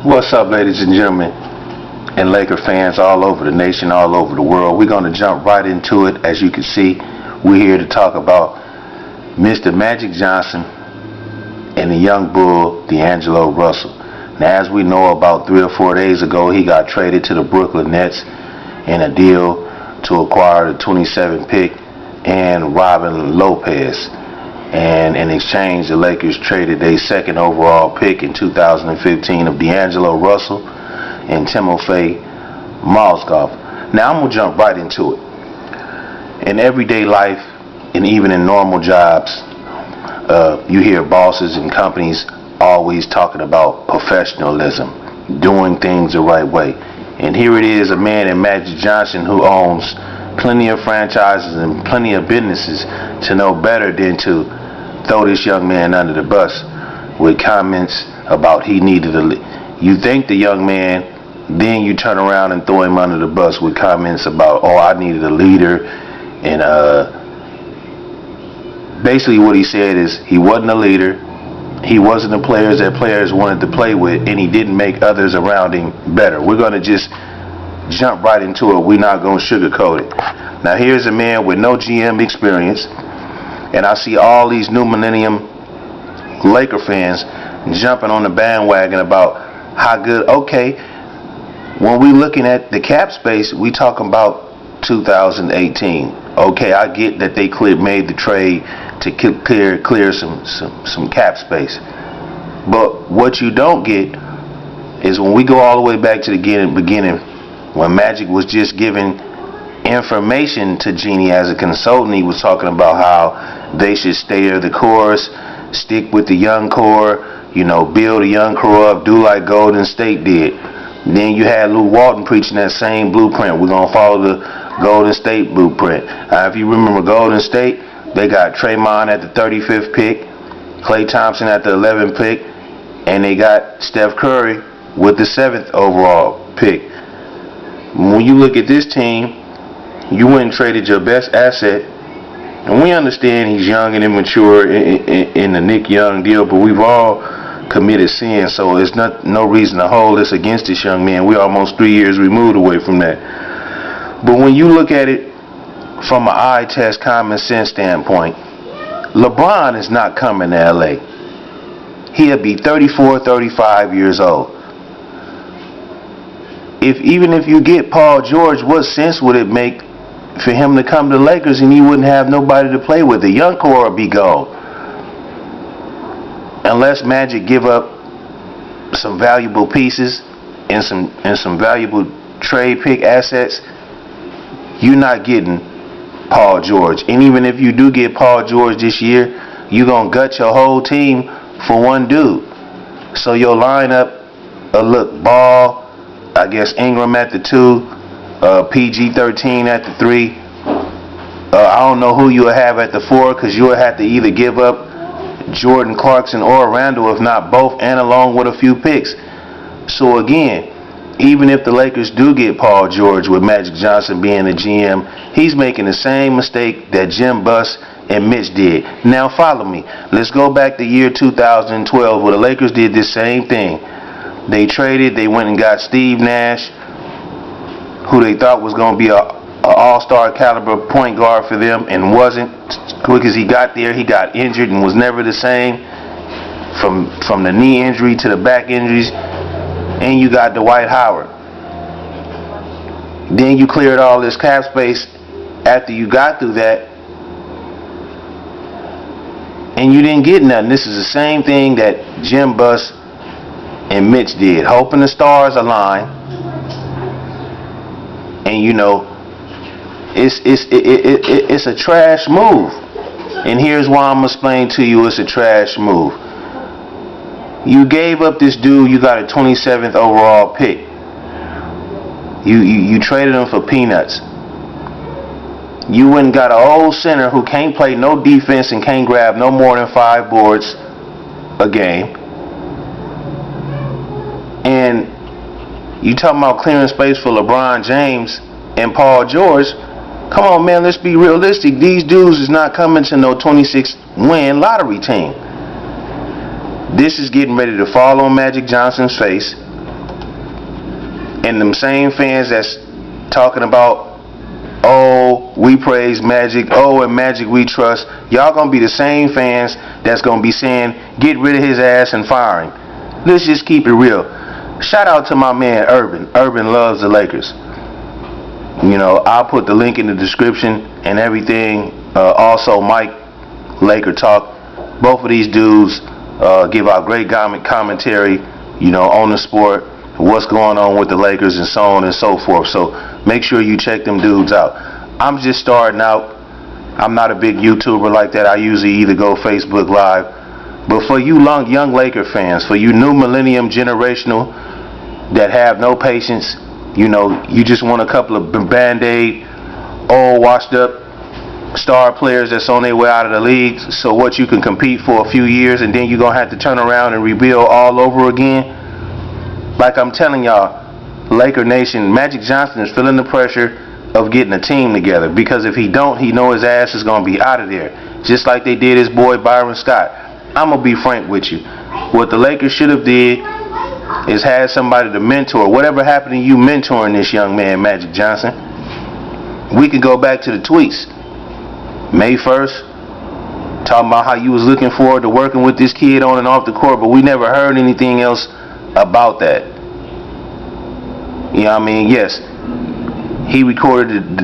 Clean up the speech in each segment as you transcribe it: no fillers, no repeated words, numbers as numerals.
What's up, ladies and gentlemen, and Laker fans all over the nation, all over the world? We're going to jump right into it. As you can see, we're here to talk about Mr. Magic Johnson and the young bull, Angelo Russell. Now, as we know, about 3 or 4 days ago, he got traded to the Brooklyn Nets in a deal to acquire the 27 pick and Robin Lopez. And in exchange, the Lakers traded their second overall pick in 2015 of Angelo Russell and Timofey Mozgov. Now I'm going to jump right into it. In everyday life, and even in normal jobs, you hear bosses and companies always talking about professionalism, doing things the right way. And here it is, a man in Magic Johnson who owns plenty of franchises and plenty of businesses to know better than to throw this young man under the bus with comments about he needed you thank the young man, then you turn around and throw him under the bus with comments about, oh, I needed a leader. And basically what he said is he wasn't a leader, he wasn't the players that players wanted to play with, and he didn't make others around him better. We're going to just jump right into it. We're not going to sugarcoat it. Now here's a man with no GM experience, and I see all these new millennium Laker fans jumping on the bandwagon about how good. Okay, when we looking at the cap space, we talking about 2018. Okay, I get that they made the trade to clear some cap space. But what you don't get is when we go all the way back to the beginning, when Magic was just giving information to Jeannie as a consultant, he was talking about how they should stay the course, stick with the young core, build a young core up, do like Golden State did. Then you had Lou Walton preaching that same blueprint. We're going to follow the Golden State blueprint. If you remember Golden State, they got Draymond at the 35th pick, Klay Thompson at the 11th pick, and they got Steph Curry with the 7th overall pick. When you look at this team, you went and traded your best asset. And we understand he's young and immature in the Nick Young deal, but we've all committed sin, so it's no reason to hold this against this young man. We're almost 3 years removed away from that. But when you look at it from an eye test, common sense standpoint, LeBron is not coming to LA. He'll be 34, 35 years old. Even if you get Paul George, what sense would it make for him to come to the Lakers and you wouldn't have nobody to play with? The young core would be gone. Unless Magic give up some valuable pieces and some valuable trade pick assets, you're not getting Paul George. And even if you do get Paul George this year, you're going to gut your whole team for one dude. So your lineup look Ball, I guess Ingram at the 2, PG-13 at the 3. I don't know who you'll have at the 4, because you'll have to either give up Jordan Clarkson or Randall, if not both, and along with a few picks. So again, even if the Lakers do get Paul George with Magic Johnson being the GM, he's making the same mistake that Jim Buss and Mitch did. Now follow me. Let's go back to year 2012 where the Lakers did this same thing. They traded, they went and got Steve Nash, who they thought was going to be an all-star caliber point guard for them, and wasn't. Quick as he got there, he got injured and was never the same, from the knee injury to the back injuries. And you got Dwight Howard. Then you cleared all this cap space after you got through that, and you didn't get nothing. This is the same thing that Jim Buss and Mitch did, hoping the stars align. And it's a trash move. And here's why I'm going to explain to you it's a trash move. You gave up this dude, you got a 27th overall pick. You traded him for peanuts. You went and got an old center who can't play no defense and can't grab no more than 5 boards a game. And you talking about clearing space for LeBron James and Paul George. Come on, man, let's be realistic. These dudes is not coming to no 26-win lottery team. This is getting ready to fall on Magic Johnson's face. And them same fans that's talking about, oh, we praise Magic, oh, and Magic we trust, y'all gonna be the same fans that's gonna be saying, get rid of his ass and fire him. Let's just keep it real. Shout out to my man Urban. Urban loves the Lakers. You know, I'll put the link in the description and everything. Also, Mike, Laker Talk. Both of these dudes give out great commentary, you know, on the sport, what's going on with the Lakers and so on and so forth. So make sure you check them dudes out. I'm just starting out. I'm not a big YouTuber like that. I usually either go Facebook Live. But for you young Laker fans, for you new millennium generational that have no patience, you know, you just want a couple of Band-Aid, old washed up star players that's on their way out of the league, so what you can compete for a few years and then you're going to have to turn around and rebuild all over again. Like I'm telling y'all, Laker Nation, Magic Johnson is feeling the pressure of getting a team together, because if he don't, he know his ass is going to be out of there. Just like they did his boy Byron Scott. I'm going to be frank with you. What the Lakers should have did is had somebody to mentor. Whatever happened to you mentoring this young man, Magic Johnson? We can go back to the tweets. May 1st, talking about how you was looking forward to working with this kid on and off the court, but we never heard anything else about that. You know what I mean? Yes, he recorded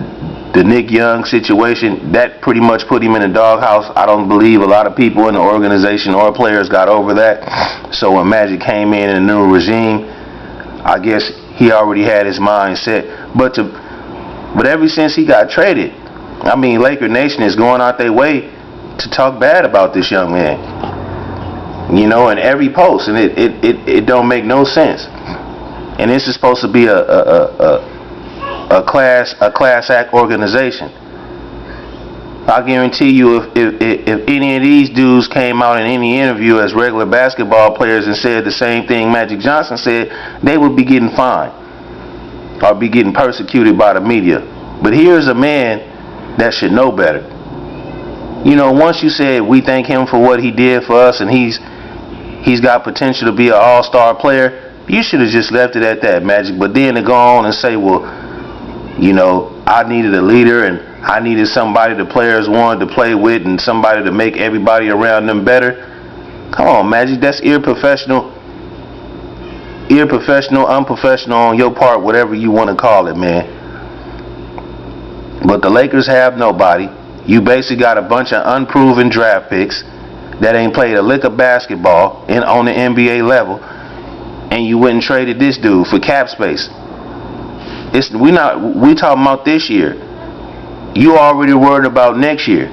the Nick Young situation. That pretty much put him in a doghouse. I don't believe a lot of people in the organization or players got over that. So when Magic came in a new regime, I guess he already had his mind set. But ever since he got traded, I mean, Laker Nation is going out their way to talk bad about this young man. You know, in every post, and it don't make no sense. And this is supposed to be a class act organization. I guarantee you, if any of these dudes came out in any interview as regular basketball players and said the same thing Magic Johnson said, they would be getting fined or be getting persecuted by the media. But here's a man that should know better. You know, once you said we thank him for what he did for us and he's got potential to be an all-star player, you should have just left it at that, Magic. But then to go on and say, well, you know, I needed a leader and I needed somebody the players wanted to play with and somebody to make everybody around them better. Come on, Magic, that's unprofessional, unprofessional on your part, whatever you want to call it, man. But the Lakers have nobody. You basically got a bunch of unproven draft picks that ain't played a lick of basketball on the NBA level, and you went and traded this dude for cap space. We talking about this year. You already worried about next year.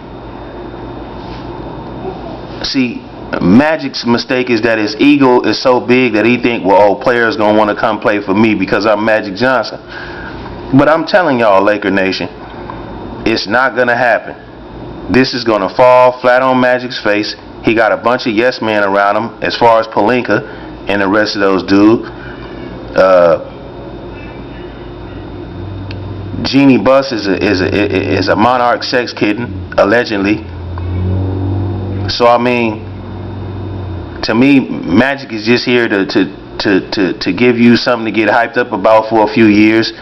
See, Magic's mistake is that his ego is so big that he think, well, players gonna want to come play for me because I'm Magic Johnson. But I'm telling y'all, Laker Nation, it's not going to happen. This is going to fall flat on Magic's face. He got a bunch of yes men around him as far as Pelinka and the rest of those dudes. Jeannie Buss is a monarch sex kitten, allegedly. So, I mean, to me, Magic is just here to give you something to get hyped up about for a few years.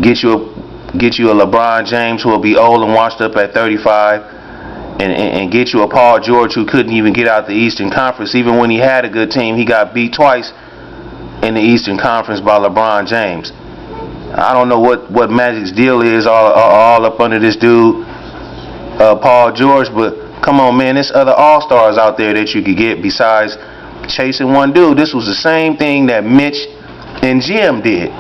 Get you a LeBron James who will be old and washed up at 35, and get you a Paul George who couldn't even get out the Eastern Conference. Even when he had a good team, he got beat twice in the Eastern Conference by LeBron James. I don't know what Magic's deal is all up under this dude, Paul George, but come on, man, there's other all-stars out there that you could get besides chasing one dude. This was the same thing that Mitch and Jim did.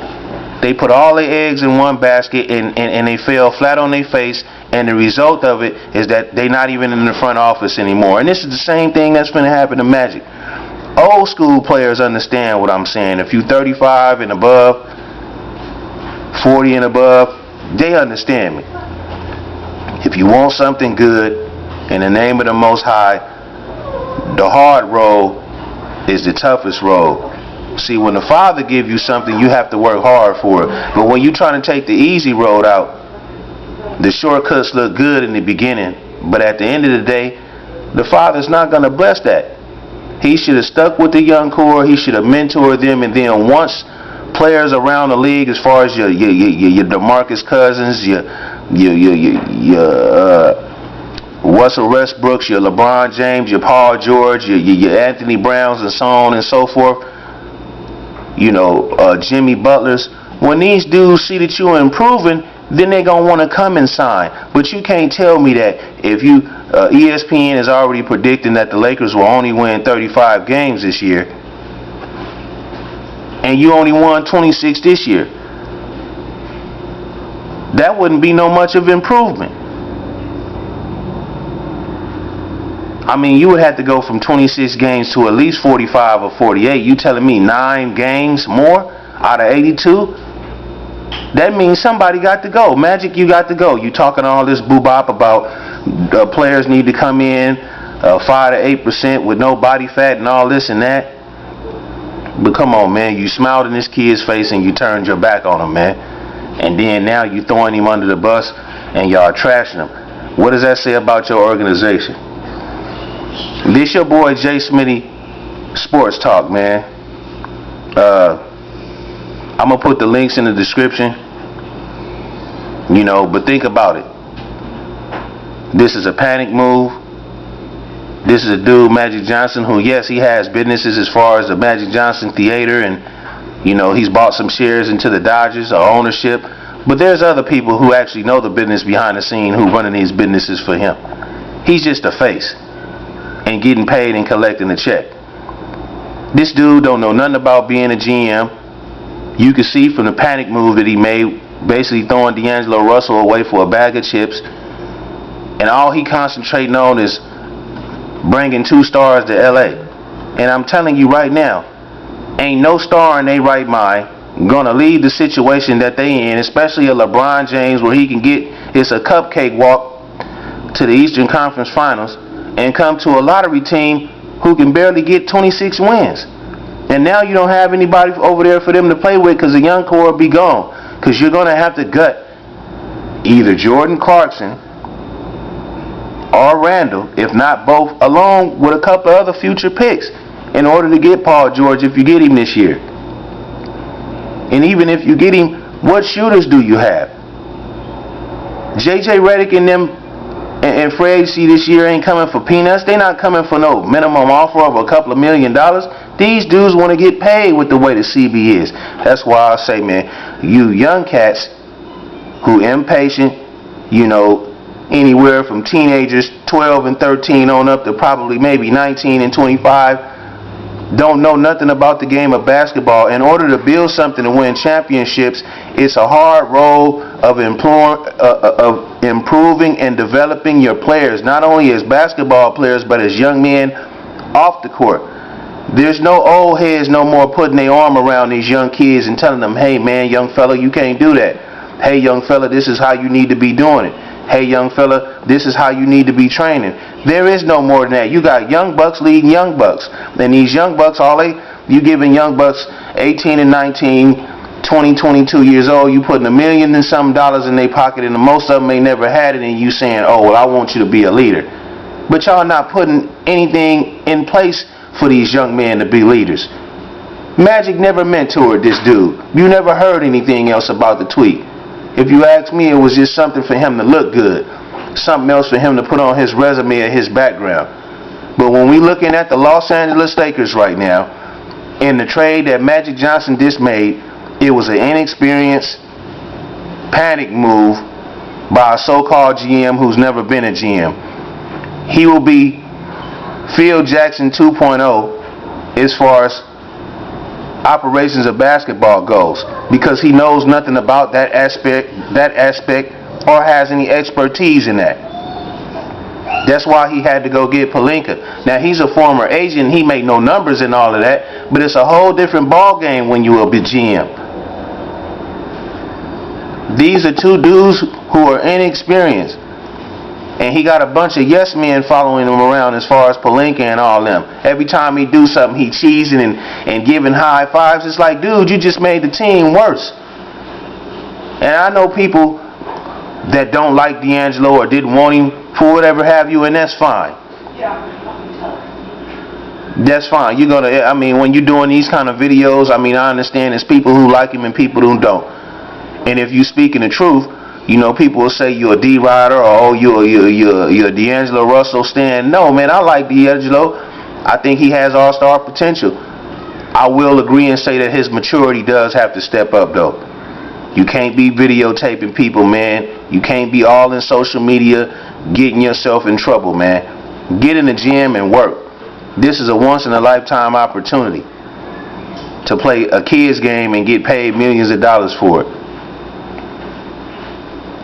They put all their eggs in one basket and they fell flat on their face, and the result of it is that they're not even in the front office anymore. And this is the same thing that's going to happen to Magic. Old school players understand what I'm saying. If you 35 and above, 40 and above, they understand me. If you want something good in the name of the Most High, the hard road is the toughest road. See, when the Father gives you something, you have to work hard for it. But when you're trying to take the easy road out, the shortcuts look good in the beginning, but at the end of the day, the Father's not going to bless that. He should have stuck with the young core. He should have mentored them, and then once players around the league, as far as your DeMarcus Cousins, your Russell Westbrooks, your LeBron James, your Paul George, your Anthony Browns, and so on and so forth. You know, Jimmy Butlers. When these dudes see that you're improving, then they're gonna want to come and sign. But you can't tell me that if you ESPN is already predicting that the Lakers will only win 35 games this year, and you only won 26 this year. That wouldn't be no much of improvement. I mean, you would have to go from 26 games to at least 45 or 48. You telling me 9 games more out of 82? That means somebody got to go. Magic, you got to go. You talking all this boo-bop about players need to come in 5 to 8% with no body fat and all this and that. But come on, man. You smiled in this kid's face and you turned your back on him, man. And then now you throwing him under the bus and y'all trashing him. What does that say about your organization? This your boy Jay Smitty, Sports Talk, man. I'm going to put the links in the description. You know, but think about it. This is a panic move. This is a dude, Magic Johnson, who, yes, he has businesses as far as the Magic Johnson Theater, and, you know, he's bought some shares into the Dodgers or ownership. But there's other people who actually know the business behind the scene who running these businesses for him. He's just a face and getting paid and collecting a check. This dude don't know nothing about being a GM. You can see from the panic move that he made, basically throwing D'Angelo Russell away for a bag of chips. And all he concentrating on is bringing 2 stars to LA. And I'm telling you right now, ain't no star in their right mind gonna leave the situation that they in, especially a LeBron James, where he can get, it's a cupcake walk to the Eastern Conference Finals, and come to a lottery team who can barely get 26 wins. And now you don't have anybody over there for them to play with, because the young core will be gone. Because you're going to have to gut either Jordan Clarkson or Randall, if not both, along with a couple of other future picks, in order to get Paul George if you get him this year. And even if you get him, what shooters do you have? J.J. Redick and them and free agency this year ain't coming for peanuts. They not coming for no minimum offer of a couple of $1 million. These dudes want to get paid with the way the CB is. That's why I say, man, you young cats who impatient, you know, anywhere from teenagers 12 and 13 on up to probably maybe 19 and 25, don't know nothing about the game of basketball. In order to build something to win championships, it's a hard role of improving and developing your players, not only as basketball players, but as young men off the court. There's no old heads no more putting their arm around these young kids and telling them, hey man, young fella, you can't do that. Hey young fella, this is how you need to be doing it. Hey young fella, this is how you need to be training. There is no more than that. You got young bucks leading young bucks. And these young bucks, you giving young bucks 18 and 19, 20, 22 years old, you putting $1 million and some dollars in their pocket, and most of them ain't never had it, and you saying, oh, well, I want you to be a leader. But y'all not putting anything in place for these young men to be leaders. Magic never mentored this dude. You never heard anything else about the tweet. If you ask me, it was just something for him to look good. Something else for him to put on his resume and his background. But when we looking at the Los Angeles Lakers right now, in the trade that Magic Johnson just made, it was an inexperienced panic move by a so-called GM who's never been a GM. He will be Phil Jackson 2.0 as far as operations of basketball goes, because he knows nothing about that aspect or has any expertise in that. That's why he had to go get Pelinka. Now he's a former agent, he made no numbers and all of that, but it's a whole different ball game when you are a GM. These are 2 dudes who are inexperienced. And he got a bunch of yes men following him around as far as Pelinka and all them. Every time he do something, he cheesing and giving high fives. It's like, dude, you just made the team worse. And I know people that don't like D'Angelo or didn't want him for whatever have you, and that's fine. That's fine. You're gonna. I mean, when you're doing these kind of videos, I mean, I understand there's people who like him and people who don't. And if you speaking the truth, you know, people will say you're a D Rider or oh, you're a D'Angelo Russell stan. No, man, I like D'Angelo. I think he has all-star potential. I will agree and say that his maturity does have to step up, though. You can't be videotaping people, man. You can't be all in social media getting yourself in trouble, man. Get in the gym and work. This is a once-in-a-lifetime opportunity to play a kid's game and get paid millions of dollars for it.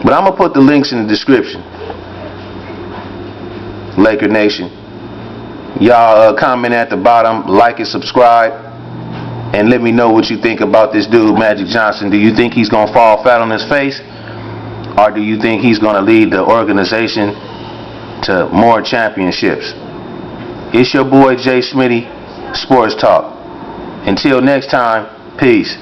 But I'm going to put the links in the description. Laker Nation. Y'all comment at the bottom, like and subscribe, and let me know what you think about this dude, Magic Johnson. Do you think he's going to fall flat on his face? Or do you think he's going to lead the organization to more championships? It's your boy Jay Smitty, Sports Talk. Until next time, peace.